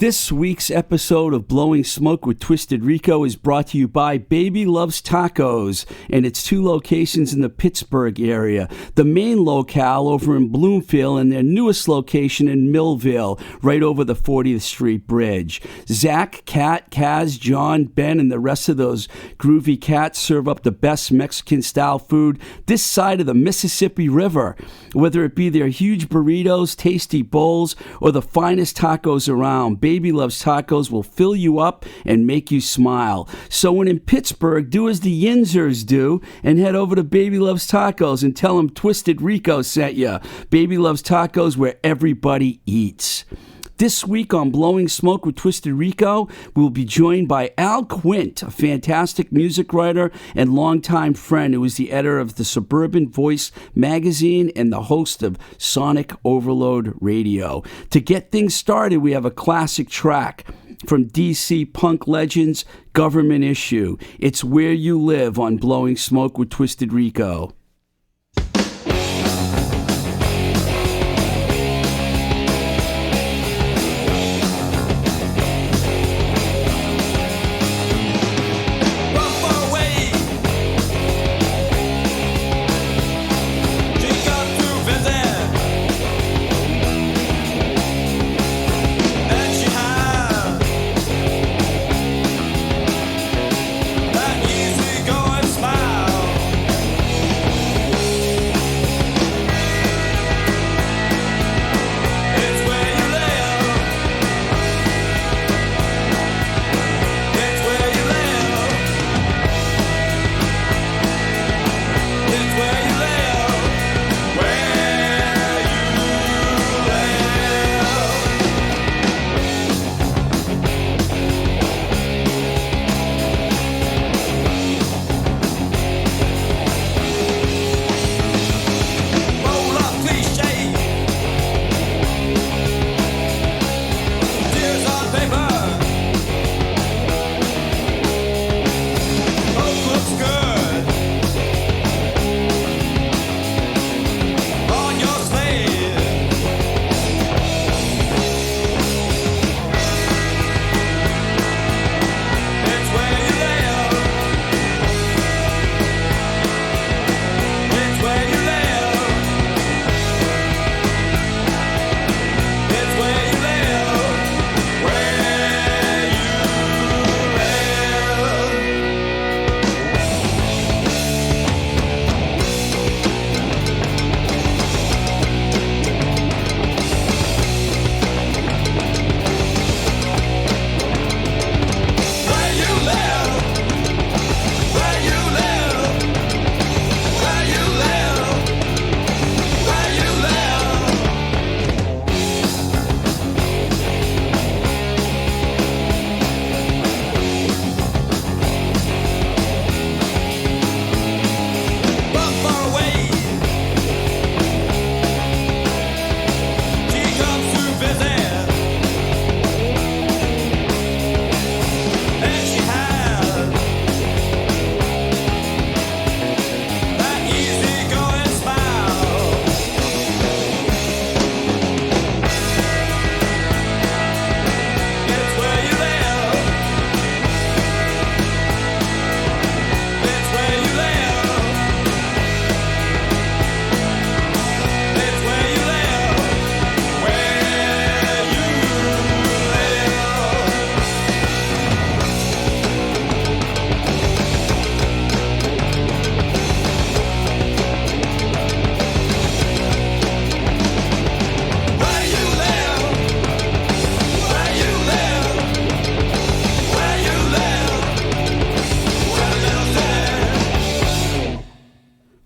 This week's episode of Blowing Smoke with Twisted Rico is brought to you by Baby Loves Tacos and its two locations in the Pittsburgh area. The main locale over in Bloomfield and their newest location in Millville, right over the 40th Street Bridge. Zach, Kat, Kaz, John, Ben, and the rest of those groovy cats serve up the best Mexican-style food this side of the Mississippi River. Whether it be their huge burritos, tasty bowls, or the finest tacos around, Baby Loves Tacos will fill you up and make you smile. So when in Pittsburgh, do as the Yinzers do and head over to Baby Loves Tacos and tell them Twisted Rico sent you. Baby Loves Tacos, where everybody eats. This week on Blowing Smoke with Twisted Rico, we'll be joined by Al Quint, a fantastic music writer and longtime friend who is the editor of the Suburban Voice Magazine and the host of Sonic Overload Radio. To get things started, we have a classic track from DC punk legends, Government Issue. It's Where You Live on Blowing Smoke with Twisted Rico.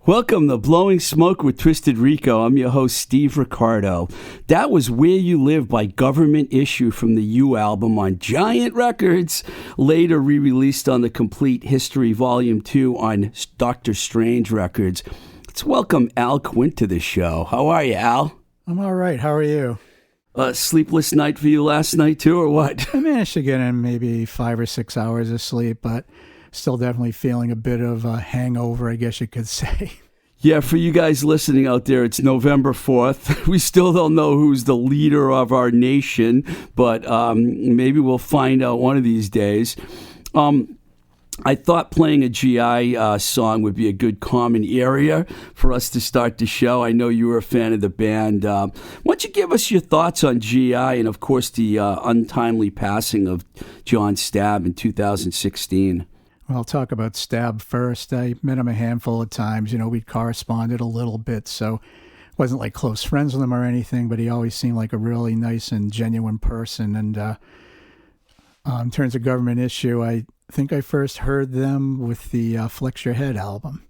Welcome to Blowing Smoke with Twisted Rico. I'm your host, Steve Ricardo. That was Where You Live by Government Issue from the U album on Giant Records, later re-released on the Complete History Volume 2 on Dr. Strange Records. Let's welcome Al Quint to the show. How are you, Al? I'm all right. How are you? Sleepless night for you last night, too, or what? I managed to get in maybe 5 or 6 hours of sleep, but still definitely feeling a bit of a hangover, I guess you could say. Yeah, for you guys listening out there, it's November 4th. We still don't know who's the leader of our nation, but maybe we'll find out one of these days. I thought playing a GI song would be a good common area for us to start the show. I know you were a fan of the band. Why don't you give us your thoughts on GI and, of course, the untimely passing of John Stabb in 2016? Well, I'll talk about Stabb first. I met him a handful of times. We'd corresponded a little bit, so wasn't like close friends with him or anything, but he always seemed like a really nice and genuine person. And in terms of Government Issue, I think I first heard them with the Flex Your Head album,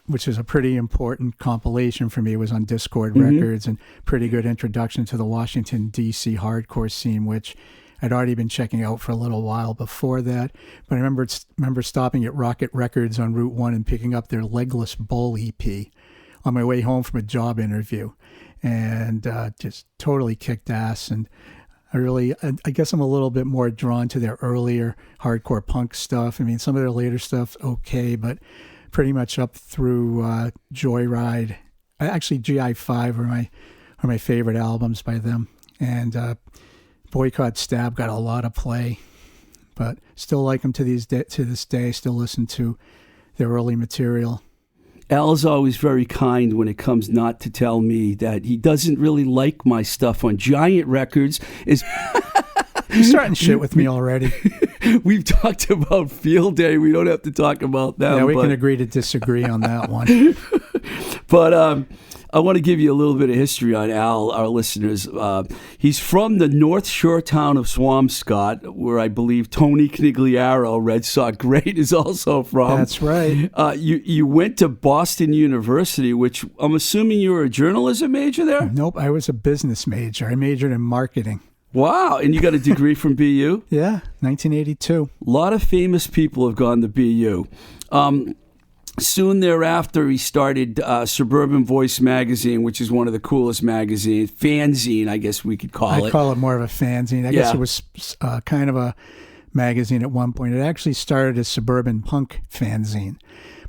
which is a pretty important compilation for me. It was on Discord Records and pretty good introduction to the Washington, D.C. hardcore scene, which I'd already been checking out for a little while before that. But I remember stopping at Rocket Records on Route 1 and picking up their Legless Bull EP on my way home from a job interview, and just totally kicked ass. And I guess I'm a little bit more drawn to their earlier hardcore punk stuff. I mean, some of their later stuff's okay, but pretty much up through Joyride. Actually, GI5 are my favorite albums by them. And Boycott Stabb got a lot of play, but still like them to this day. Still listen to their early material. Al's always very kind when it comes not to tell me that he doesn't really like my stuff on Giant Records. You're starting shit with me already. We've talked about Field Day. We don't have to talk about that. Yeah, we can agree to disagree on that one. But I want to give you a little bit of history on Al, our listeners. He's from the North Shore town of Swampscott, where I believe Tony Conigliaro, Red Sox great, is also from. That's right. You went to Boston University, which I'm assuming you were a journalism major there? Nope, I was a business major. I majored in marketing. Wow, and you got a degree from BU? Yeah, 1982. A lot of famous people have gone to BU. Soon thereafter, he started Suburban Voice Magazine, which is one of the coolest magazines. Fanzine, I guess we could call it. I'd call it more of a fanzine. I guess it was kind of a magazine at one point. It actually started as Suburban Punk Fanzine.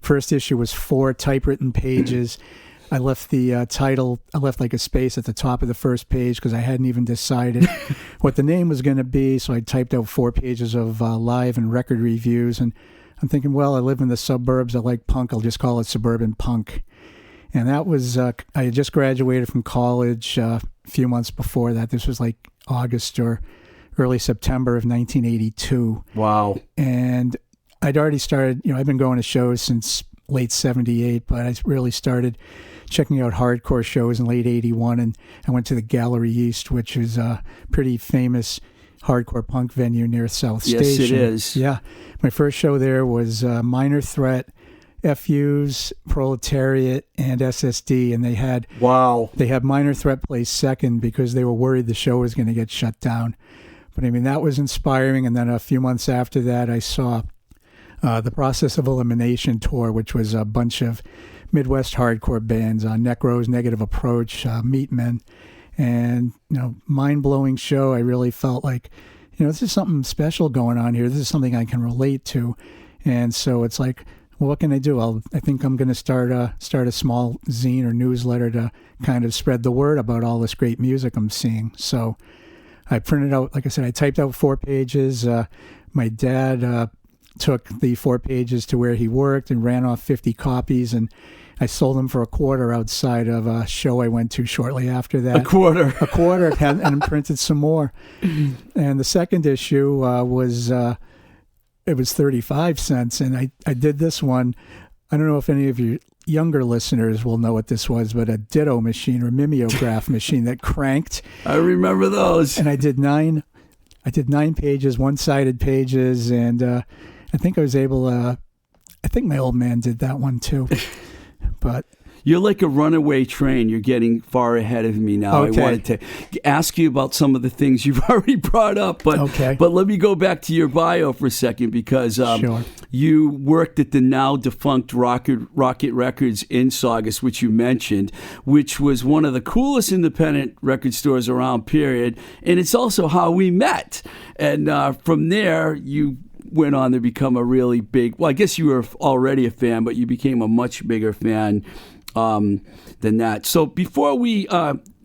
First issue was 4 typewritten pages. I left the title, I left like a space at the top of the first page because I hadn't even decided what the name was going to be. So I typed out 4 pages of live and record reviews, and I'm thinking, well, I live in the suburbs. I like punk. I'll just call it Suburban Punk. And that was, I had just graduated from college a few months before that. This was like August or early September of 1982. Wow. And I'd already started, I've been going to shows since late 78, but I really started checking out hardcore shows in late 81. And I went to the Gallery East, which is a pretty famous hardcore punk venue near South Station. Yes, it is. Yeah. My first show there was Minor Threat, FUs, Proletariat, and SSD, and they had Minor Threat play second because they were worried the show was going to get shut down. But I mean, that was inspiring. And then a few months after that, I saw the Process of Elimination tour, which was a bunch of Midwest hardcore bands, Necros, Negative Approach, Meatmen. And, mind-blowing show. I really felt like, this is something special going on here. This is something I can relate to. And so it's like, well, what can I do? I think I'm going to start a small zine or newsletter to kind of spread the word about all this great music I'm seeing. So I printed out, like I said, I typed out 4 pages. My dad took the 4 pages to where he worked and ran off 50 copies, and I sold them for $0.25 outside of a show I went to shortly after that. $0.25. And printed some more. And the second issue was 35 cents, and I did this one. I don't know if any of you younger listeners will know what this was, but a ditto machine or mimeograph machine that cranked. I remember those. And I did 9 pages, one-sided pages, and I think I was able to. I think my old man did that one too. But you're like a runaway train. You're getting far ahead of me now. Okay. I wanted to ask you about some of the things you've already brought up, but let me go back to your bio for a second because sure. You worked at the now defunct Rocket Records in Saugus, which you mentioned, which was one of the coolest independent record stores around, period. And it's also how we met. And from there, you went on to become a really big, well, I guess you were already a fan, but you became a much bigger fan than that. So before we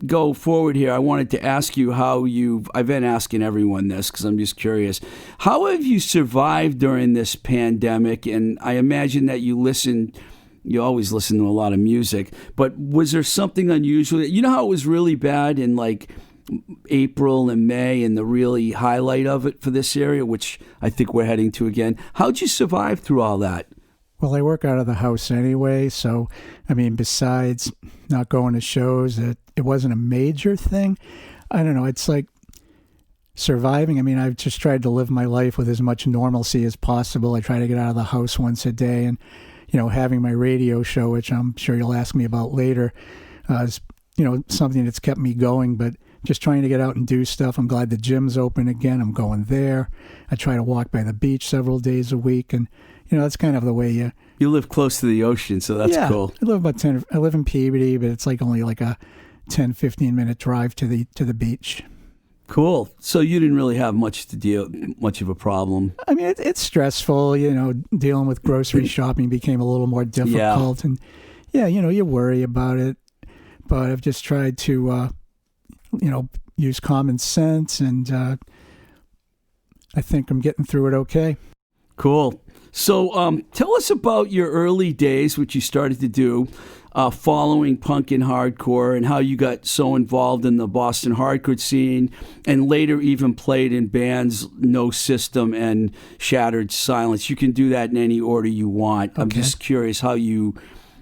go forward here, I wanted to ask you I've been asking everyone this because I'm just curious. How have you survived during this pandemic? And I imagine that you always listen to a lot of music, but was there something unusual? You know how it was really bad in like April and May and the really highlight of it for this area, which I think we're heading to again. How'd you survive through all that? Well, I work out of the house anyway, so, I mean, besides not going to shows, it wasn't a major thing. I don't know, it's like surviving. I mean, I've just tried to live my life with as much normalcy as possible. I try to get out of the house once a day, and, having my radio show, which I'm sure you'll ask me about later, is, something that's kept me going, but just trying to get out and do stuff. I'm glad the gym's open again. I'm going there. I try to walk by the beach several days a week, and that's kind of the way you live close to the ocean, so that's cool. I live in Peabody, but it's like only like a 10, 15-minute drive to the beach. Cool. So you didn't really have much of a problem. I mean, it's stressful, dealing with grocery shopping became a little more difficult. And you worry about it, but I've just tried to, use common sense, and I think I'm getting through it okay. Cool. So tell us about your early days, which you started to do, following punk and hardcore, and how you got so involved in the Boston hardcore scene, and later even played in bands No System and Shattered Silence. You can do that in any order you want. Okay. I'm just curious how you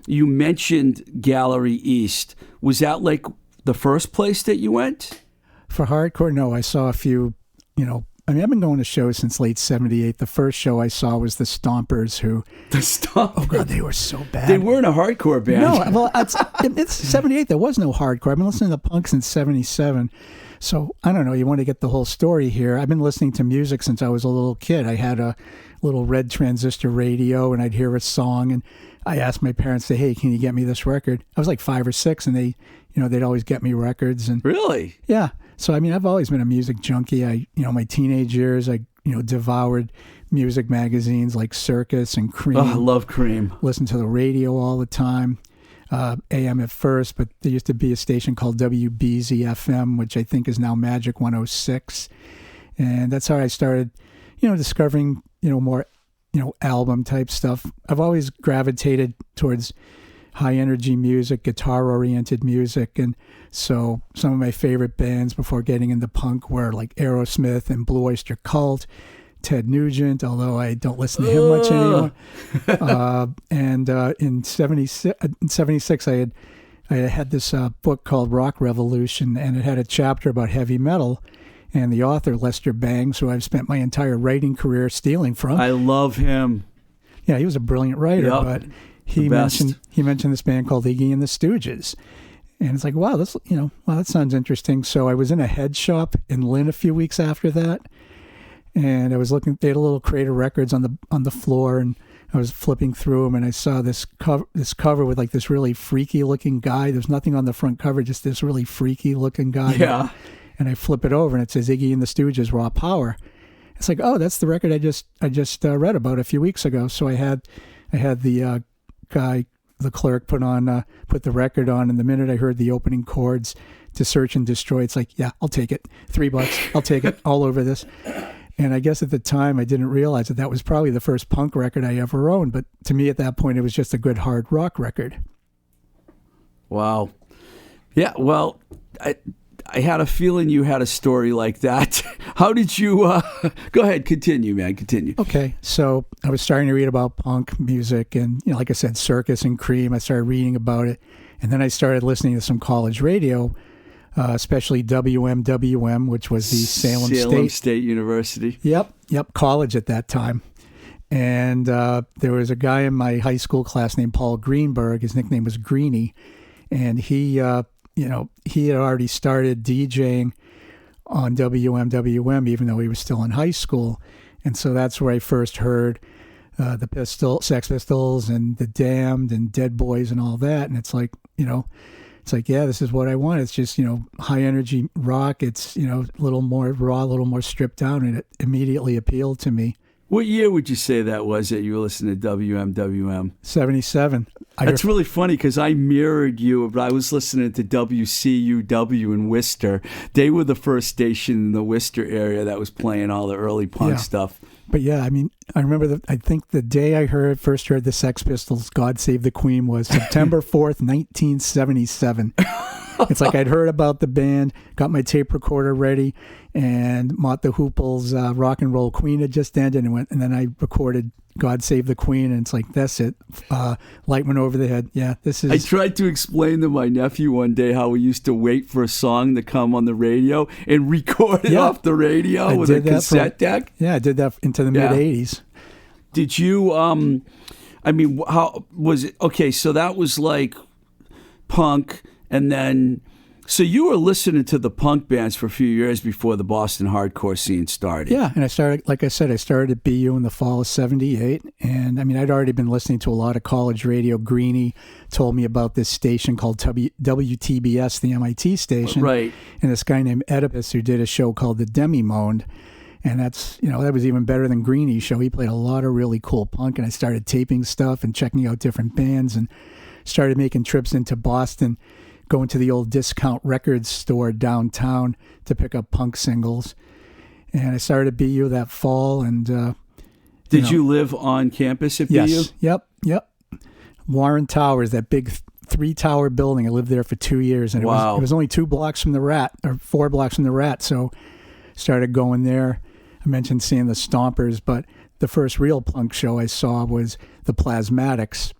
mentioned Gallery East. Was that like the first place that you went? For hardcore, no. I saw a few, I've been going to shows since late 78. The first show I saw was the Stompers, The Stompers? Oh, God, they were so bad. They weren't a hardcore band. No, well, it's 78. There was no hardcore. I've been listening to punk since 77. So, I don't know. You want to get the whole story here. I've been listening to music since I was a little kid. I had a little red transistor radio, and I'd hear a song, and I asked my parents, hey, can you get me this record? I was like 5 or 6, and they'd always get me records. And really? Yeah. So, I've always been a music junkie. My teenage years, I devoured music magazines like Circus and Cream. Oh, I love Cream. Listened to the radio all the time, AM at first, but there used to be a station called WBZ FM, which I think is now Magic 106. And that's how I started, discovering, more, album type stuff. I've always gravitated towards high energy music, guitar oriented music. And so some of my favorite bands before getting into punk were like Aerosmith and Blue Oyster Cult, Ted Nugent, although I don't listen to him much anymore. And in 76, I had this book called Rock Revolution, and it had a chapter about heavy metal. And the author, Lester Bangs, who I've spent my entire writing career stealing from. I love him. Yeah, he was a brilliant writer, but he mentioned this band called Iggy and the Stooges. And it's like, wow, that sounds interesting. So I was in a head shop in Lynn a few weeks after that, and I was looking. They had a little crate of records on the floor, and I was flipping through them, and I saw this cover with like this really freaky looking guy. There's nothing on the front cover, just this really freaky looking guy. Yeah. And I flip it over, and it says Iggy and the Stooges, Raw Power. It's like, oh, that's the record I just read about a few weeks ago. So I had the guy, the clerk, put the record on, and the minute I heard the opening chords to Search and Destroy, it's like, yeah, I'll take it. $3, I'll take it. All over this. And I guess at the time I didn't realize that was probably the first punk record I ever owned. But to me at that point, it was just a good hard rock record. Wow. Yeah. Well, I had a feeling you had a story like that. How did you... Go ahead, continue, man, continue. Okay, so I was starting to read about punk music, and, like I said, Circus and Cream, I started reading about it, and then I started listening to some college radio, especially WMWM, which was the Salem State University. Yep, college at that time. And there was a guy in my high school class named Paul Greenberg. His nickname was Greenie, and he had already started DJing on WMWM, even though he was still in high school. And so that's where I first heard the Sex Pistols and the Damned and Dead Boys and all that. And it's like, yeah, this is what I want. It's just, high energy rock. It's, a little more raw, a little more stripped down. And it immediately appealed to me. What year would you say that was that you were listening to WMWM? 77. That's really funny because I mirrored you, but I was listening to WCUW in Worcester. They were the first station in the Worcester area that was playing all the early punk stuff. But yeah, I mean, I remember I think the day I first heard the Sex Pistols' God Save the Queen was September 4th, 1977. It's like I'd heard about the band, got my tape recorder ready, and Mott the Hoople's Rock and Roll Queen had just ended, and then I recorded God Save the Queen, and it's like, that's it. Light went over the head. Yeah, this is... I tried to explain to my nephew one day how we used to wait for a song to come on the radio and record it off the radio with a cassette deck. Yeah, I did that into the mid-'80s. Did you, I mean, how was it? Okay, so that was like punk, and then... So you were listening to the punk bands for a few years before the Boston hardcore scene started. Yeah, and I started, like I said, I started at BU in the fall of 78. And I mean, I'd already been listening to a lot of college radio. Greenie told me about this station called WTBS, the MIT station. Right. And this guy named Oedipus who did a show called The Demi-Monde. And that's, that was even better than Greenie's show. He played a lot of really cool punk. And I started taping stuff and checking out different bands and started making trips into Boston, going to the old Discount Records store downtown to pick up punk singles. And I started at BU that fall. And did you live on campus at BU? Yep. Warren Towers, that big 3-tower building. I lived there for 2 years. And it was only 2 blocks from the Rat, or 4 blocks from the Rat. So started going there. I mentioned seeing the Stompers, but the first real punk show I saw was the Plasmatics.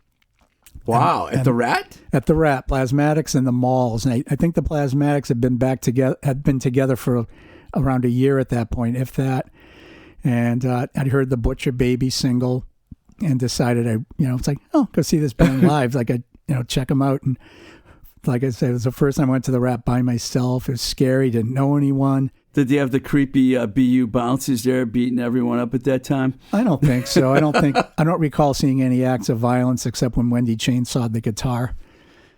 Wow, at the Rat? At the Rat, Plasmatics and the Malls. And I think the Plasmatics had been together for around a year at that point, if that. And I'd heard the Butcher Baby single and decided it's like, go see this band live. Like, check them out. And like I said, it was the first time I went to the Rat by myself. It was scary, didn't know anyone. Did they have the creepy BU bouncers there beating everyone up at that time? I don't think so. I don't recall seeing any acts of violence except when Wendy chainsawed the guitar.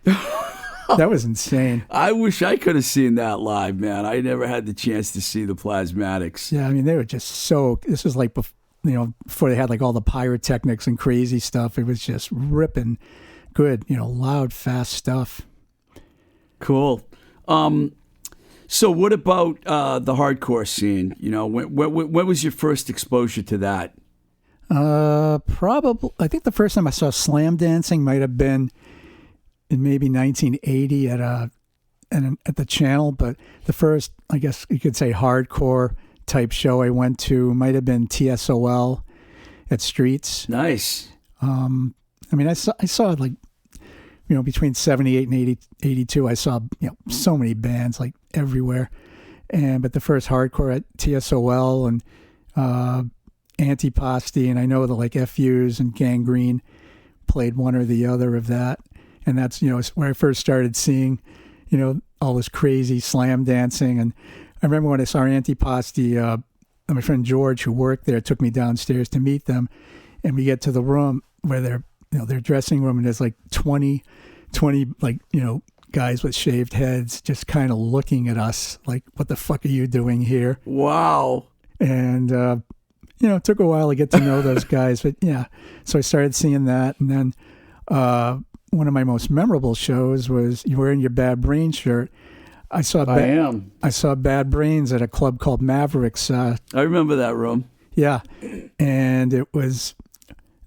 That was insane. I wish I could have seen that live, man. I never had the chance to see the Plasmatics. Yeah, I mean, they were just this was like, before they had like all the pyrotechnics and crazy stuff. It was just ripping good, loud, fast stuff. Cool. So what about the hardcore scene? When was your first exposure to that? Probably, I think the first time I saw slam dancing might have been in maybe 1980 at the Channel. But the first, I guess you could say, hardcore type show I went to might have been TSOL at Streets. Nice. I mean, I saw like, between 78 and 82, I saw, so many bands like everywhere. But the first hardcore at TSOL and Antipasti, and I know that like FUs and Gangrene played one or the other of that. And that's, where I first started seeing, all this crazy slam dancing. And I remember when I saw Antipasti, my friend George, who worked there, took me downstairs to meet them. And we get to the room where their dressing room, and there's like 20 like, guys with shaved heads just kind of looking at us like, what the fuck are you doing here? Wow. And, it took a while to get to know those guys, but yeah. So I started seeing that. And then one of my most memorable shows was you wearing your Bad Brains shirt. I saw Bad Brains at a club called Mavericks. I remember that room. Yeah. And it was...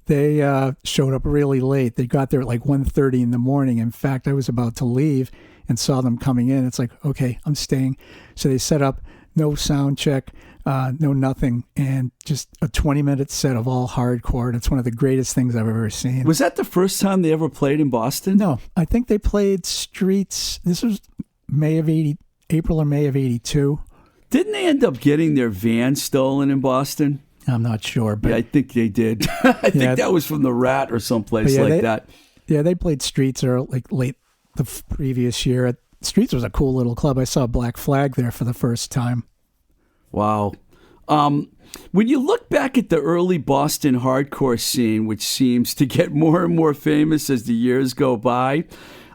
They showed up really late. They got there at like 1:30 in the morning. In fact, I was about to leave and saw them coming in. It's like, okay, I'm staying. So they set up, no sound check, no nothing, and just a 20-minute set of all hardcore. And it's one of the greatest things I've ever seen. Was that the first time they ever played in Boston? No, I think they played Streets. This was April or May of 82. Didn't they end up getting their van stolen in Boston? I'm not sure, but yeah, I think they did. I think that was from the Rat or someplace that. Yeah, they played Streets or like late the previous year. Streets was a cool little club. I saw Black Flag there for the first time. Wow. When you look back at the early Boston hardcore scene, which seems to get more and more famous as the years go by,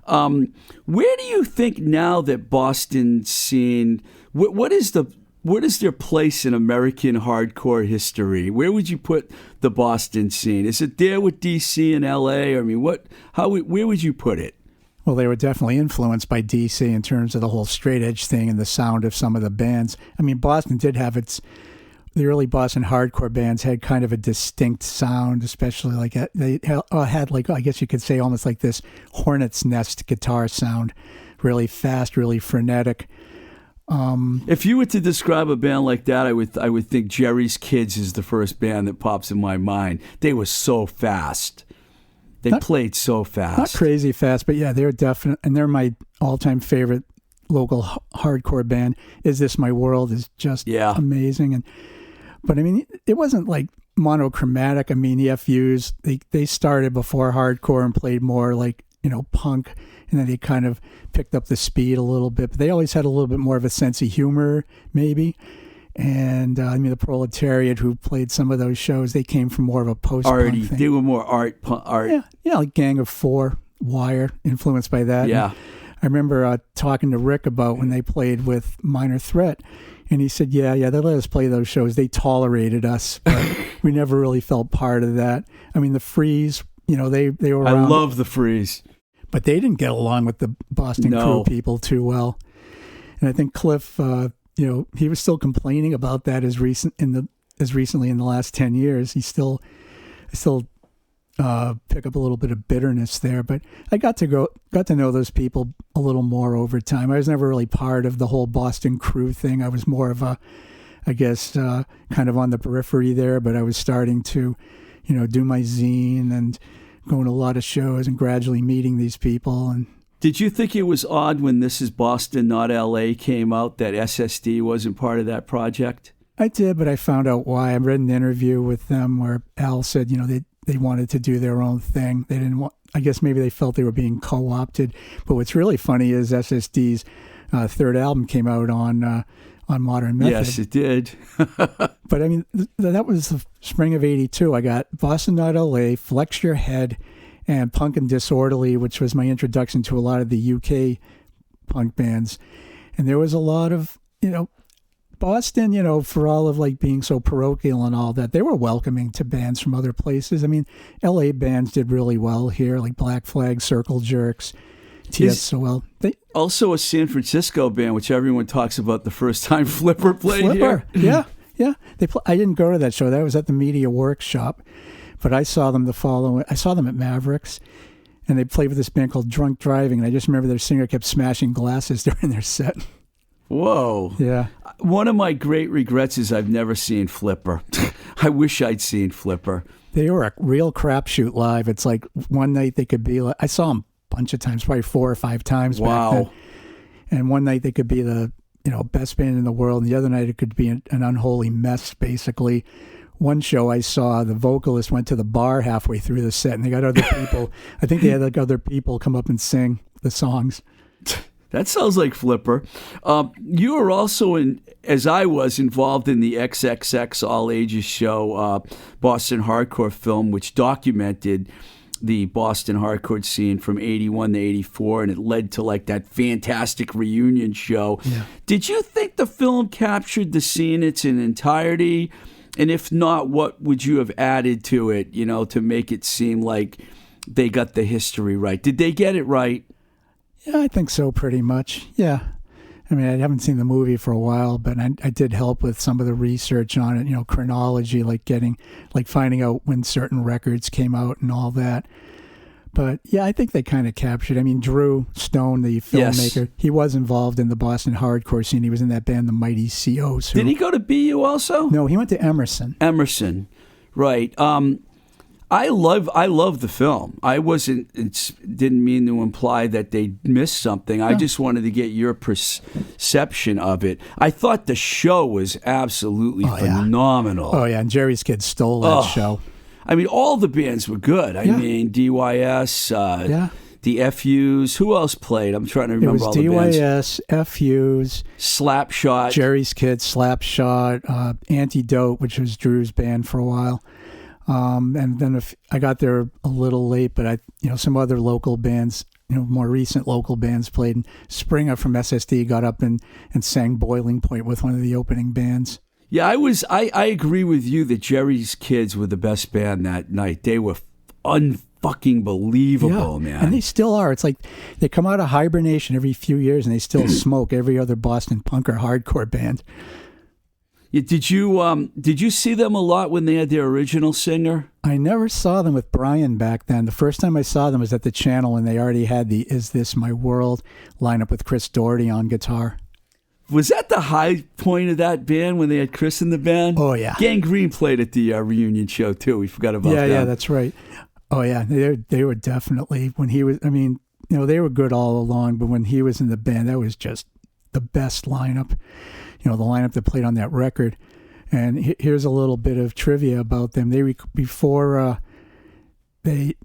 where do you think now that Boston scene? What is the what is their place in American hardcore history? Where would you put the Boston scene? Is it there with DC and LA? I mean, where would you put it? Well, they were definitely influenced by DC in terms of the whole straight edge thing and the sound of some of the bands. I mean, Boston did have the early Boston hardcore bands had kind of a distinct sound, especially like they had like, I guess you could say almost like this hornet's nest guitar sound, really fast, really frenetic. If you were to describe a band like that, I would think Jerry's Kids is the first band that pops in my mind. They were so fast. They played so fast. Not crazy fast, but yeah, they're definite, and they're my all-time favorite local hardcore band. Is This My World is just amazing. But I mean, it wasn't like monochromatic. I mean, the FUs, they started before hardcore and played more like, punk, and then they kind of picked up the speed a little bit. But they always had a little bit more of a sense of humor, maybe. And I mean, the Proletariat, who played some of those shows, they came from more of a post-punk thing. They were more art. Yeah, like Gang of Four, Wire, influenced by that. Yeah. And I remember talking to Rick about when they played with Minor Threat, and he said, yeah, they let us play those shows. They tolerated us, but we never really felt part of that. I mean, the Freeze, they were around. I love the Freeze. But they didn't get along with the Boston crew people too well. And I think Cliff... he was still complaining about that as recently in the last 10 years. He still pick up a little bit of bitterness there. But I got to know those people a little more over time. I was never really part of the whole Boston crew thing. I was more of kind of on the periphery there. But I was starting to, do my zine and going to a lot of shows and gradually meeting these people. And did you think it was odd when This Is Boston, Not L.A. came out that SSD wasn't part of that project? I did, but I found out why. I read an interview with them where Al said, they wanted to do their own thing. They didn't want. I guess maybe they felt they were being co-opted. But what's really funny is SSD's third album came out on Modern Method. Yes, it did. But I mean, that was the spring of '82. I got Boston, Not L.A., Flex Your Head, and Punk and Disorderly, which was my introduction to a lot of the UK punk bands. And there was a lot of, Boston, for all of like being so parochial and all that, they were welcoming to bands from other places. I mean, LA bands did really well here, like Black Flag, Circle Jerks, TSOL. Also a San Francisco band, which everyone talks about the first time Flipper played here. Yeah. I didn't go to that show. That was at the Media Workshop. But I saw them I saw them at Mavericks, and they played with this band called Drunk Driving, and I just remember their singer kept smashing glasses during their set. Whoa. Yeah. One of my great regrets is I've never seen Flipper. I wish I'd seen Flipper. They were a real crapshoot live. It's like one night they could be like, I saw them a bunch of times, probably 4 or 5 times back then. And one night they could be the, best band in the world, and the other night it could be an unholy mess, basically. One show I saw, the vocalist went to the bar halfway through the set, and they got other people. I think they had like other people come up and sing the songs. That sounds like Flipper. You were also as I was, involved in the XXX All Ages show, Boston Hardcore film, which documented the Boston hardcore scene from 81 to 84, and it led to like that fantastic reunion show. Yeah. Did you think the film captured the scene in its entirety? And if not, what would you have added to it, to make it seem like they got the history right? Did they get it right? Yeah, I think so, pretty much. Yeah. I mean, I haven't seen the movie for a while, but I did help with some of the research on it, chronology, finding out when certain records came out and all that. But yeah, I think they kind of captured. I mean, Drew Stone, the filmmaker, yes. He was involved in the Boston hardcore scene. He was in that band, the Mighty COs. Did he go to BU also? No, he went to Emerson. Emerson, right. I love the film. Didn't mean to imply that they missed something. I just wanted to get your perception of it. I thought the show was absolutely phenomenal. Oh yeah, and Jerry's Kids stole that show. I mean, all the bands were good. I mean, DYS, the FUs. Who else played? I'm trying to remember all the bands. It was DYS, FUs, Slapshot, Jerry's Kids, Slapshot, Antidote, which was Drew's band for a while. And then I got there a little late, but some other local bands, more recent local bands played. And Springer from SSD got up and sang Boiling Point with one of the opening bands. Yeah, I agree with you that Jerry's Kids were the best band that night. They were unfucking believable, man. And they still are. It's like they come out of hibernation every few years and they still smoke every other Boston punk or hardcore band. Yeah, did you see them a lot when they had their original singer? I never saw them with Brian back then. The first time I saw them was at the Channel, and they already had the Is This My World lineup with Chris Doherty on guitar. Was that the high point of that band when they had Chris in the band? Oh, yeah. Gangrene played at the reunion show, too. We forgot about that. Yeah, that's right. Oh, yeah. They were definitely, when he was, they were good all along, but when he was in the band, that was just the best lineup. The lineup that played on that record. And here's a little bit of trivia about them.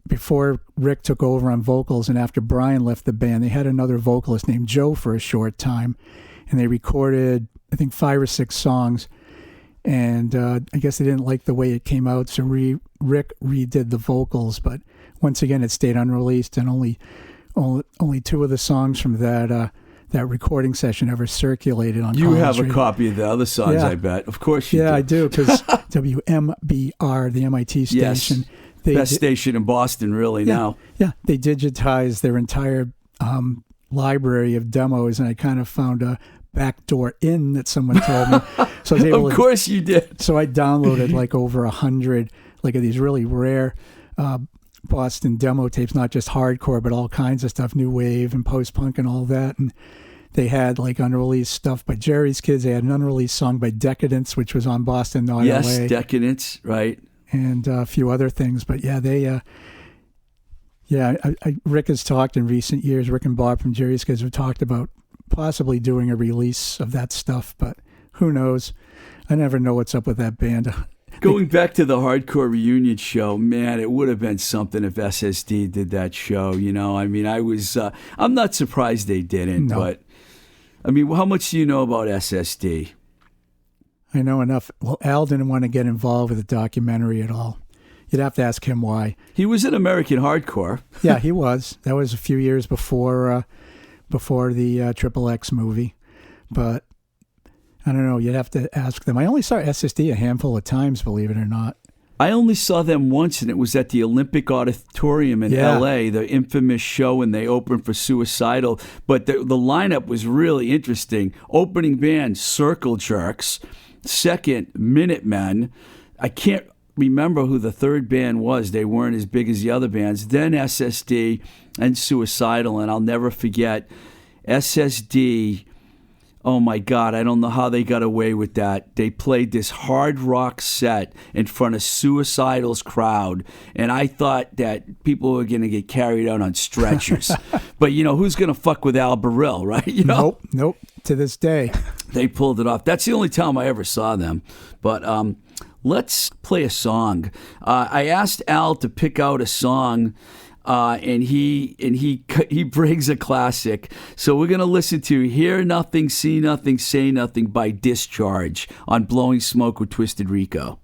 Before Rick took over on vocals and after Brian left the band, they had another vocalist named Joe for a short time. And they recorded, I think, 5 or 6 songs. And I guess they didn't like the way it came out, so Rick redid the vocals. But once again, it stayed unreleased, and only 2 of the songs from that recording session ever circulated on You College have a Radio. Copy of the other songs, Yeah. I bet. Of course you do. Yeah, I do, because WMBR, the MIT station. Yes. Best station in Boston, really, now. Yeah, they digitized their entire library of demos, and I kind of found a backdoor in that someone told me. So I was able Of course you did. So I downloaded like over 100 of these really rare Boston demo tapes, not just hardcore, but all kinds of stuff, new wave and post-punk and all that. And they had like unreleased stuff by Jerry's Kids. They had an unreleased song by Decadence, which was on Boston, not Yes, LA. Decadence, right. And a few other things. But yeah, Rick has talked in recent years, Rick and Bob from Jerry's Kids have talked about possibly doing a release of that stuff, but who knows? I never know what's up with that band. Going back to the hardcore reunion show, man, it would have been something if SSD did that show. I'm not surprised they didn't, No. but how much do you know about SSD? I know enough. Well, Al didn't want to get involved with the documentary at all. You'd have to ask him why. He was in American Hardcore. Yeah, he was. That was a few years before the Triple X movie. But I don't know. You'd have to ask them. I only saw SSD a handful of times, believe it or not. I only saw them once, and it was at the Olympic Auditorium in L.A., the infamous show when they opened for Suicidal. But the lineup was really interesting. Opening band, Circle Jerks. Second, Minutemen. I can't remember who the third band was. They weren't as big as the other bands. Then SSD and Suicidal, and I'll never forget SSD. Oh my God, I don't know how they got away with that. They played this hard rock set in front of Suicidal's crowd, and I thought that people were going to get carried out on stretchers. But, who's going to fuck with Al Burrell, right? Nope. To this day. They pulled it off. That's the only time I ever saw them. But let's play a song. I asked Al to pick out a song, and he brings a classic. So we're going to listen to Hear Nothing, See Nothing, Say Nothing by Discharge on Blowing Smoke with Twisted Rico.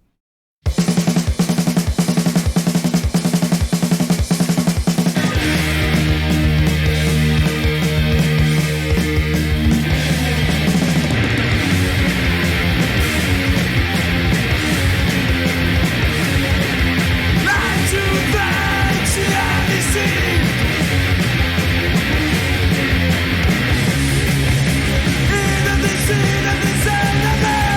See nothing, say nothing.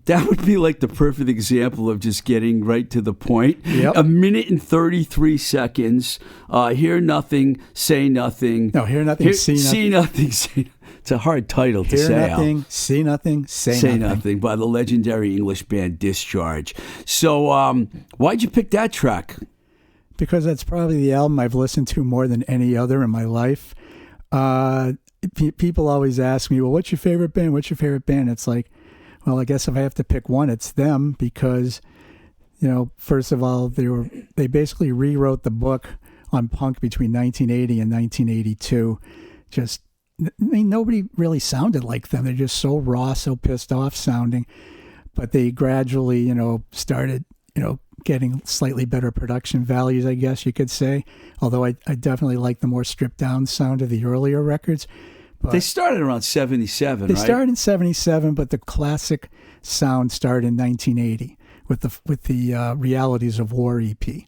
That would be like the perfect example of just getting right to the point. Yep. 1 minute and 33 seconds. Hear nothing, say nothing. No, hear nothing, see nothing. See nothing, say. It's a hard title to say. Hear nothing, see nothing, say nothing. By the legendary English band Discharge. So, why'd you pick that track? Because that's probably the album I've listened to more than any other in my life. People always ask me, well, what's your favorite band? What's your favorite band? It's like, well, I guess if I have to pick one, it's them because, first of all, they basically rewrote the book on punk between 1980 and 1982. Nobody really sounded like them. They're just so raw, so pissed off sounding. But they gradually, started, getting slightly better production values, I guess you could say. Although I definitely like the more stripped down sound of the earlier records. But they started around 77, They right? started in 77, but the classic sound started in 1980 with the Realities of War EP.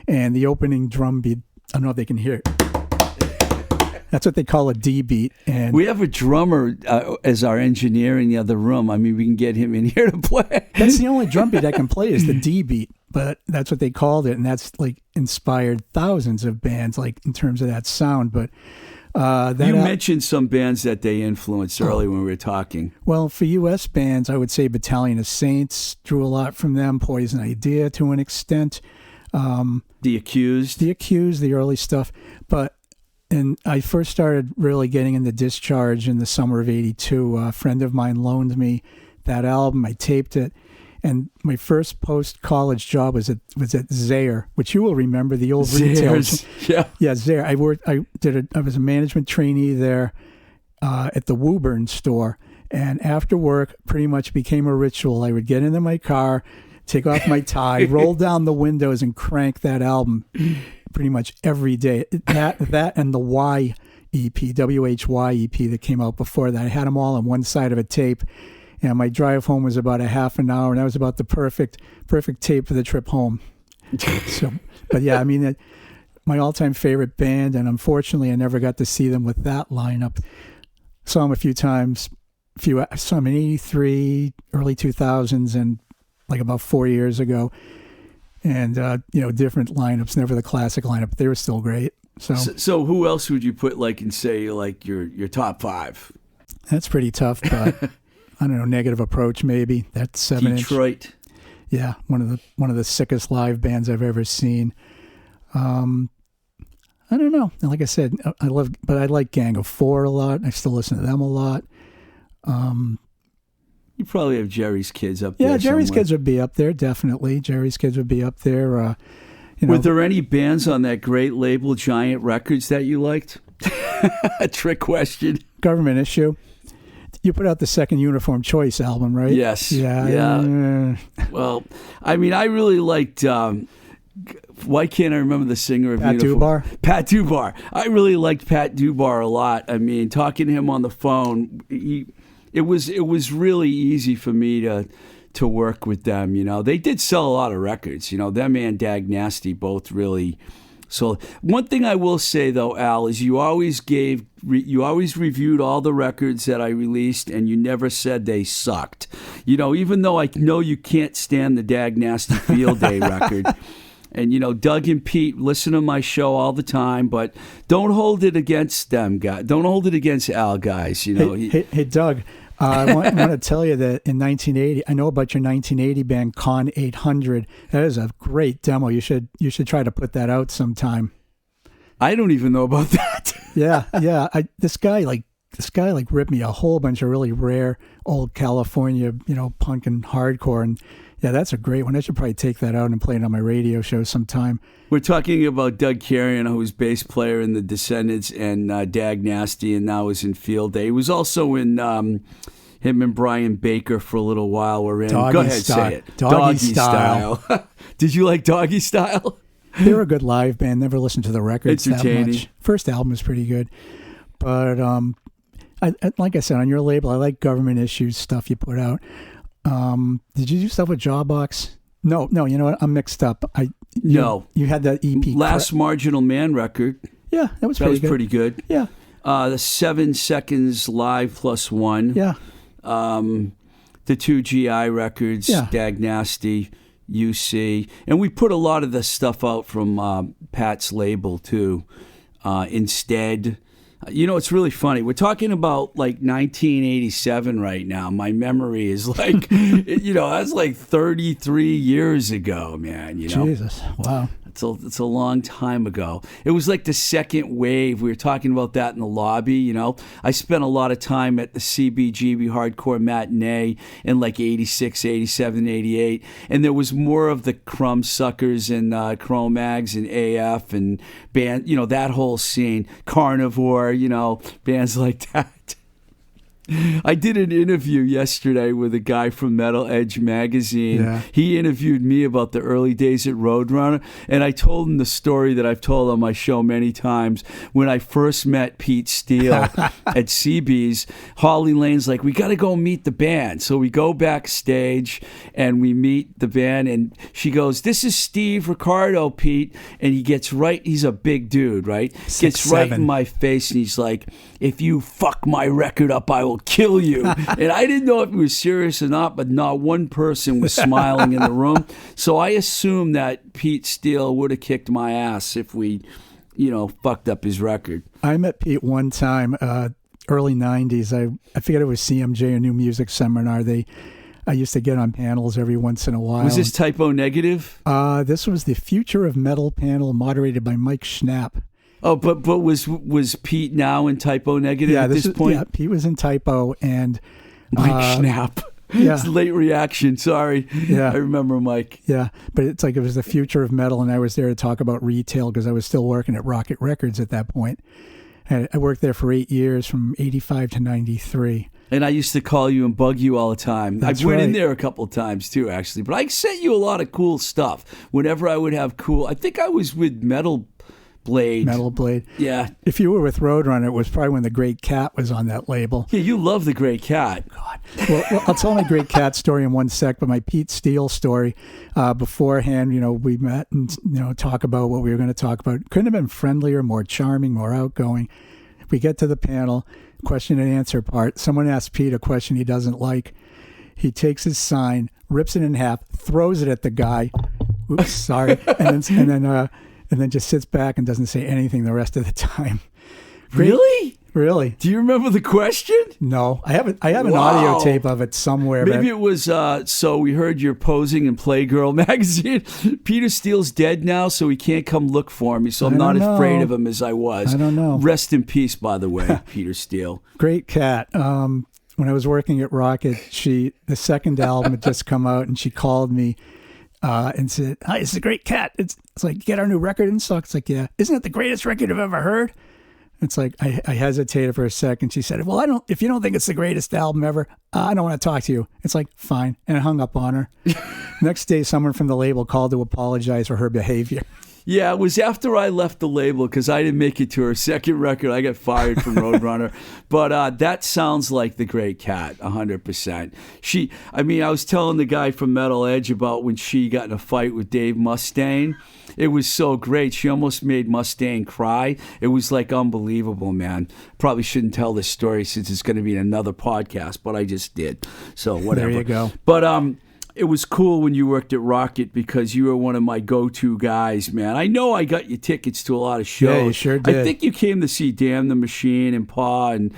And the opening drum beat, I don't know if they can hear it. That's what they call a D beat. And we have a drummer as our engineer in the other room. I mean, we can get him in here to play. That's the only drum beat I can play is the D beat, but that's what they called it, and that's like inspired thousands of bands, like in terms of that sound. But you mentioned some bands that they influenced earlier when we were talking. Well, for U.S. bands, I would say Battalion of Saints drew a lot from them. Poison Idea to an extent. The Accused, the early stuff, And I first started really getting into Discharge in the summer of '82. A friend of mine loaned me that album. I taped it. And my first post-college job was at Zayre, which you will remember, the old retail. Yeah, Zayre. I was a management trainee there at the Woburn store. And after work, pretty much became a ritual. I would get into my car, take off my tie, roll down the windows, and crank that album pretty much every day. That and the Y EP, WHY EP that came out before that. I had them all on one side of a tape, and my drive home was about a half an hour, and that was about the perfect tape for the trip home. So, but yeah, I mean, my all-time favorite band, and unfortunately, I never got to see them with that lineup. Saw them a few times. I saw them in '83, early 2000s, and like about 4 years ago. And, different lineups, never the classic lineup, but they were still great. So who else would you put your top five? That's pretty tough, but I don't know, Negative Approach maybe. That's 7 Detroit. Yeah, one of the sickest live bands I've ever seen. I don't know. Like I said, I like Gang of Four a lot. I still listen to them a lot. You probably have Jerry's Kids up there. Yeah, Jerry's somewhere. Kids would be up there, definitely. Jerry's Kids would be up there. Were there any bands on that great label, Giant Records, that you liked? A trick question. Government Issue. You put out the second Uniform Choice album, right? Yes. Yeah. Well, I mean, I really liked... why can't I remember the singer of Pat Uniform? Dubar? Pat Dubar. I really liked Pat Dubar a lot. I mean, talking to him on the phone, it was really easy for me to work with them. They did sell a lot of records. Them and Dag Nasty both really. So one thing I will say though, Al, is you always reviewed all the records that I released, and you never said they sucked. Even though I know you can't stand the Dag Nasty Field Day record. And, Doug and Pete listen to my show all the time, but don't hold it against them, guys. Don't hold it against Al, guys. Hey, Doug, I want to tell you that in 1980, I know about your 1980 band, Con 800. That is a great demo. You should try to put that out sometime. I don't even know about that. Yeah. This guy ripped me a whole bunch of really rare old California, punk and hardcore, and yeah, that's a great one. I should probably take that out and play it on my radio show sometime. We're talking about Doug Carrion, who was bass player in The Descendants and Dag Nasty, and now is in Field Day. He was also in him and Brian Baker for a little while. We're in. Doggy Go ahead, Style. say it. Doggy Style. Did you like Doggy Style? They were a good live band. Never listened to the records that Entertaining. much. First album was pretty good, but like I said, on your label, I like Government Issues stuff you put out. Did you do stuff with Jawbox? No. You know what? I'm mixed up. No. You had that EP. Last Marginal Man record. Yeah, that was pretty good. Yeah. The 7 Seconds Live +1. Yeah. The two GI records, Yeah. Dag Nasty, UC. And we put a lot of the stuff out from Pat's label, too. Instead, it's really funny. We're talking about like 1987 right now. My memory is like, that's like 33 years ago, man. Jesus, wow. It's a long time ago. It was like the second wave. We were talking about that in the lobby, I spent a lot of time at the CBGB Hardcore Matinee in like 86, 87, 88. And there was more of the Crumb Suckers and Cro-Mags and AF and band, that whole scene. Carnivore, bands like that. I did an interview yesterday with a guy from Metal Edge magazine. Yeah. He interviewed me about the early days at Roadrunner, and I told him the story that I've told on my show many times. When I first met Pete Steele at CB's, Holly Lane's like, we got to go meet the band. So we go backstage, and we meet the band, and she goes, this is Steve Ricardo, Pete. And he gets right, he's a big dude, right? 6'7". Right in my face, and he's like, if you fuck my record up, I will kill you. And I didn't know if he was serious or not, but not one person was smiling in the room. So I assumed that Pete Steele would have kicked my ass if we, fucked up his record. I met Pete one time, early 90s. I forget it was CMJ or New Music Seminar. I used to get on panels every once in a while. Was this Typo Negative? This was the Future of Metal panel moderated by Mike Schnapp. Oh, but was Pete now in Typo Negative at this point? Yeah, Pete was in Typo and Mike Schnapp. Yeah. It's late reaction. Sorry. Yeah. I remember Mike. Yeah, but it's like it was the future of metal, and I was there to talk about retail because I was still working at Rocket Records at that point. And I worked there for 8 years, from 85 to 93. And I used to call you and bug you all the time. That's I went in right. there a couple of times too, actually. But I sent you a lot of cool stuff. Whenever I would have I think I was with Metal Blade. Yeah. If you were with Roadrunner, it was probably when the Great Cat was on that label. Yeah, you love the Great Cat. God. Well, I'll tell my Great Cat story in one sec, but my Pete Steele story, beforehand, we met and, talk about what we were going to talk about. Couldn't have been friendlier, more charming, more outgoing. We get to the panel, question and answer part. Someone asks Pete a question he doesn't like. He takes his sign, rips it in half, throws it at the guy. Oops, sorry. And then just sits back and doesn't say anything the rest of the time. Really? Really? Do you remember the question? No, I have an audio tape of it somewhere. Maybe it was, so we heard you're posing in Playgirl magazine. Peter Steele's dead now, so he can't come look for me, so I'm not afraid of him as I was. I don't know. Rest in peace, by the way, Peter Steele. Great Cat. When I was working at Rocket, the second album had just come out, and she called me and said, "Hi, it's the Great Cat. It's like, get our new record in stock." It's like, yeah. Isn't it the greatest record I've ever heard? It's like, I hesitated for a second. She said, well, if you don't think it's the greatest album ever, I don't want to talk to you. It's like, fine. And I hung up on her. Next day, someone from the label called to apologize for her behavior. Yeah, it was after I left the label because I didn't make it to her second record. I got fired from Roadrunner. But that sounds like the Great Cat, 100%. I was telling the guy from Metal Edge about when she got in a fight with Dave Mustaine. It was so great. She almost made Mustaine cry. It was like unbelievable, man. Probably shouldn't tell this story since it's going to be in another podcast, but I just did. So whatever. There you go. But it was cool when you worked at Rocket because you were one of my go-to guys, man. I know I got you tickets to a lot of shows. Yeah, you sure did. I think you came to see Damn the Machine and Paw and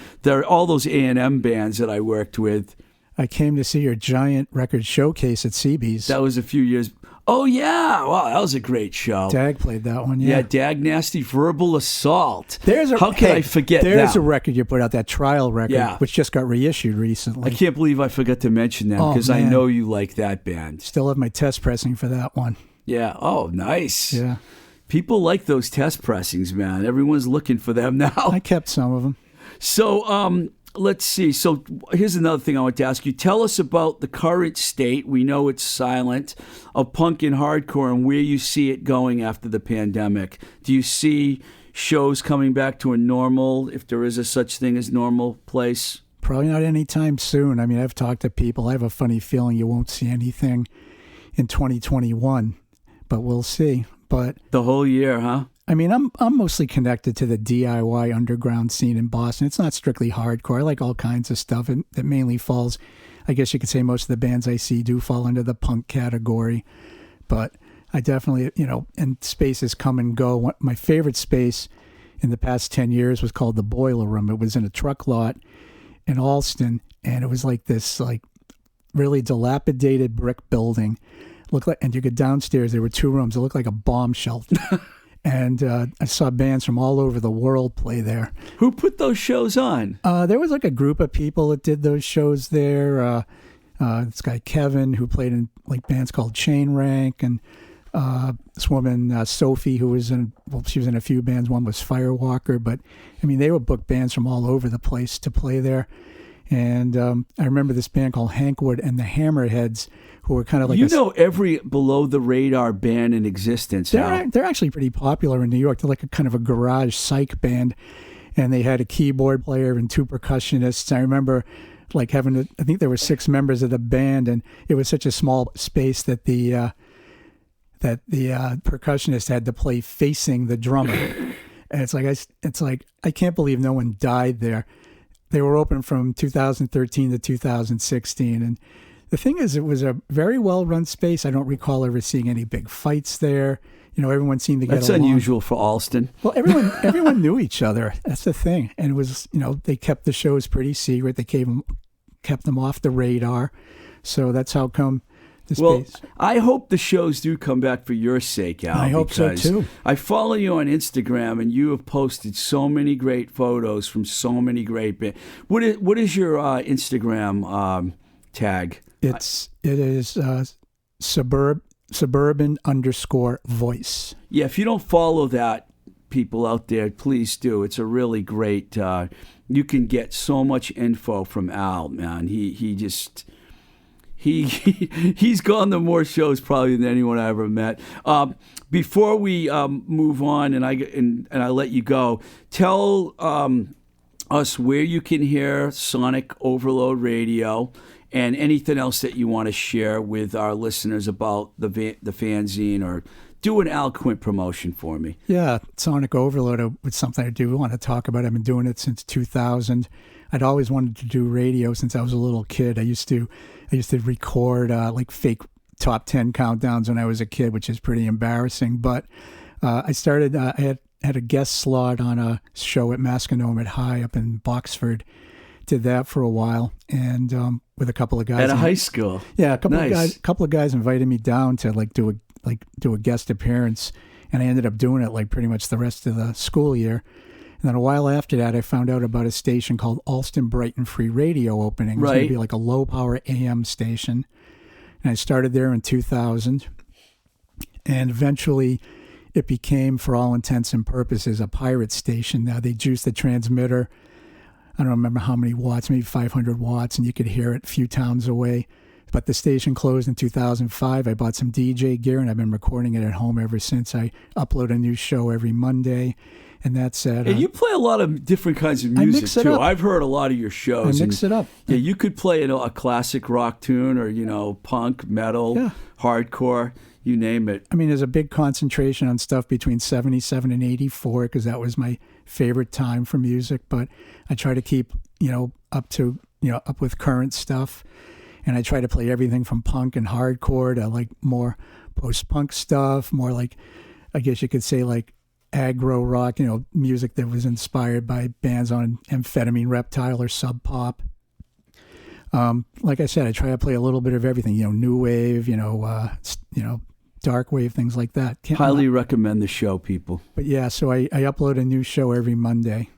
all those A&M bands that I worked with. I came to see your giant record showcase at CB's. That was a few years. Oh, yeah. Wow, that was a great show. Dag played that one, yeah. Yeah, Dag Nasty Verbal Assault. How can I forget that? There's a record you put out, that trial record, which just got reissued recently. I can't believe I forgot to mention that because I know you like that band. Still have my test pressing for that one. Yeah. Oh, nice. Yeah. People like those test pressings, man. Everyone's looking for them now. I kept some of them. So, let's see. So here's another thing I want to ask you. Tell us about the current state, we know it's silent, of punk and hardcore and where you see it going after the pandemic. Do you see shows coming back to a normal, if there is a such thing as normal place? Probably not anytime soon. I mean, I've talked to people. I have a funny feeling you won't see anything in 2021, but we'll see. But the whole year, huh? I mean, I'm mostly connected to the DIY underground scene in Boston. It's not strictly hardcore. I like all kinds of stuff, and that mainly falls, I guess you could say most of the bands I see do fall into the punk category. But I definitely, and spaces come and go. My favorite space in the past 10 years was called the Boiler Room. It was in a truck lot in Allston, and it was like this really dilapidated brick building. And you go downstairs, there were 2 rooms. It looked like a bomb shelter. And I saw bands from all over the world play there. Who put those shows on? There was like a group of people that did those shows there. This guy Kevin, who played in like bands called Chain Rank, and this woman Sophie, who was she was in a few bands. One was Firewalker, but I mean they would book bands from all over the place to play there. And I remember this band called Hankwood and the Hammerheads, who were kind of like every below the radar band in existence. They're actually pretty popular in New York. They're like a kind of a garage psych band, and they had a keyboard player and 2 percussionists. I remember like I think there were 6 members of the band, and it was such a small space that the percussionist had to play facing the drummer. And it's like I can't believe no one died there. They were open from 2013 to 2016, and the thing is, it was a very well-run space. I don't recall ever seeing any big fights there. Everyone seemed to get along. That's unusual for Allston. Well, everyone knew each other. That's the thing. And it was, they kept the shows pretty secret. They kept them off the radar. So that's how come the space. Well, I hope the shows do come back for your sake, Al. I hope so, too. I follow you on Instagram, and you have posted so many great photos from so many great bands. What is your Instagram tag? It is Suburban_Voice. Yeah, if you don't follow that, people out there, please do. It's a really great. You can get so much info from Al, man. He's gone to more shows probably than anyone I ever met. Before we move on, and I let you go, tell us where you can hear Sonic Overload Radio. And anything else that you want to share with our listeners about the fanzine, or do an Al Quint promotion for me. Yeah, Sonic Overload was something I do want to talk about. I've been doing it since 2000. I'd always wanted to do radio since I was a little kid. I used to record like fake top 10 countdowns when I was a kid, which is pretty embarrassing. But I had a guest slot on a show at Masconomet High up in Boxford. Did that for a while, and with a couple of guys at a high school. Yeah, a couple of guys invited me down to do a guest appearance, and I ended up doing it like pretty much the rest of the school year. And then a while after that, I found out about a station called Allston Brighton Free Radio opening. It was going to be like a low power AM station, and I started there in 2000, and eventually it became, for all intents and purposes, a pirate station. Now they juiced the transmitter. I don't remember how many watts, maybe 500 watts, and you could hear it a few towns away. But the station closed in 2005. I bought some DJ gear, and I've been recording it at home ever since. I upload a new show every Monday, and that's it. And you play a lot of different kinds of music, too. I've heard a lot of your shows. I mix it up. Yeah, you could play a classic rock tune or, punk, metal, hardcore, you name it. I mean, there's a big concentration on stuff between 77 and 84 because that was my favorite time for music. But I try to keep, up with current stuff. And I try to play everything from punk and hardcore to like more post-punk stuff, more like, I guess you could say like aggro rock, music that was inspired by bands on Amphetamine Reptile or Sub Pop. Like I said, I try to play a little bit of everything, new wave, dark wave, things like that. Highly recommend the show, people. But yeah, so I upload a new show every Monday.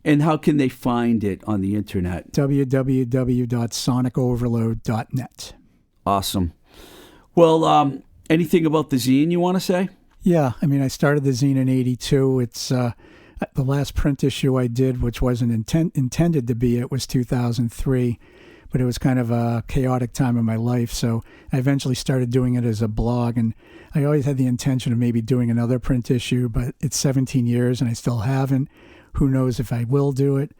And how can they find it on the internet? www.sonicoverload.net. Awesome. Well, anything about the zine you want to say? Yeah, I mean, I started the zine in 82. It's the last print issue I did, which wasn't intended to be, it was 2003. But it was kind of a chaotic time in my life, so I eventually started doing it as a blog, and I always had the intention of maybe doing another print issue, but it's 17 years and I still haven't. Who knows if I will do it.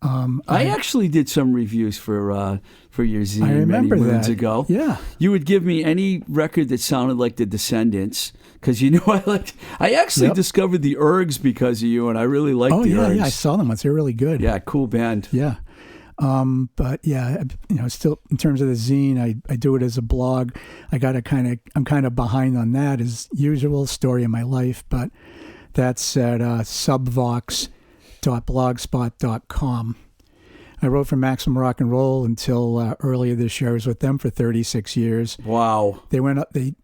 I actually did some reviews for your zine I remember many moons that. ago. Yeah. You would give me any record that sounded like the Descendants, because I actually discovered the Ergs because of you, and I really liked the Ergs. Yeah, I saw them once. They're really good. Yeah, cool band. Yeah. But yeah, still in terms of the zine, I do it as a blog. I'm kind of behind on that as usual, story of my life, but that's at subvox.blogspot.com. I wrote for Maximum Rock and Roll until earlier this year. I was with them for 36 years. Wow. They went up, they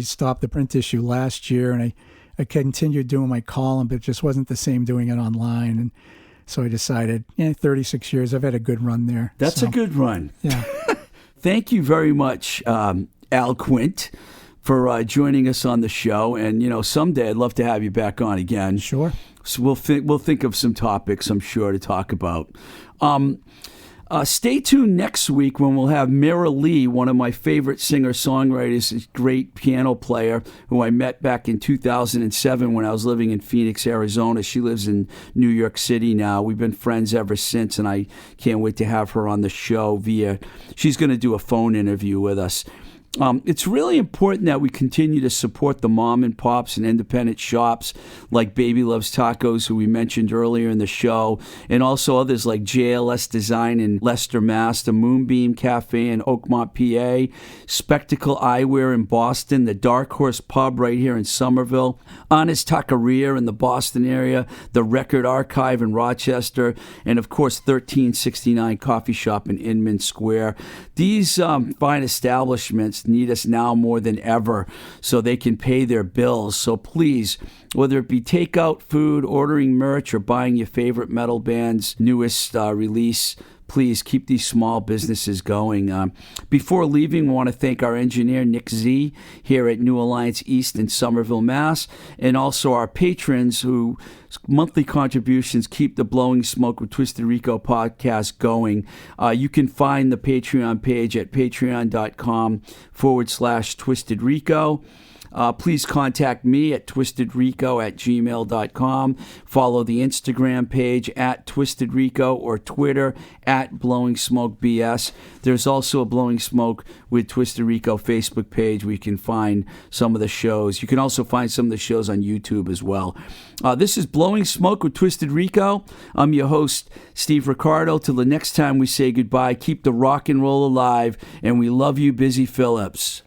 stopped the print issue last year, and I continued doing my column, but it just wasn't the same doing it online. And so I decided, 36 years, I've had a good run there. That's a good run. Yeah. Thank you very much, Al Quint, for joining us on the show. And, someday I'd love to have you back on again. Sure. So we'll think of some topics, I'm sure, to talk about. Stay tuned next week when we'll have Mira Lee, one of my favorite singer-songwriters, a great piano player who I met back in 2007 when I was living in Phoenix, Arizona. She lives in New York City now. We've been friends ever since, and I can't wait to have her on the show she's going to do a phone interview with us. It's really important that we continue to support the mom and pops and independent shops like Baby Loves Tacos, who we mentioned earlier in the show, and also others like JLS Design in Leicester, Mass., the Moonbeam Cafe in Oakmont, PA, Spectacle Eyewear in Boston, the Dark Horse Pub right here in Somerville, Honest Taqueria in the Boston area, the Record Archive in Rochester, and of course 1369 Coffee Shop in Inman Square. These fine establishments need us now more than ever so they can pay their bills. So please, whether it be takeout food, ordering merch, or buying your favorite metal band's newest release, please keep these small businesses going. Before leaving, we want to thank our engineer, Nick Z, here at New Alliance East in Somerville, Mass., and also our patrons whose monthly contributions keep the Blowing Smoke with Twisted Rico podcast going. You can find the Patreon page at patreon.com/Twisted Rico. Please contact me at twistedrico@gmail.com. Follow the Instagram page at Twisted Rico or Twitter at Blowing Smoke BS. There's also a Blowing Smoke with Twisted Rico Facebook page where you can find some of the shows. You can also find some of the shows on YouTube as well. This is Blowing Smoke with Twisted Rico. I'm your host, Steve Ricardo. Till the next time we say goodbye, keep the rock and roll alive, and we love you, Busy Phillips.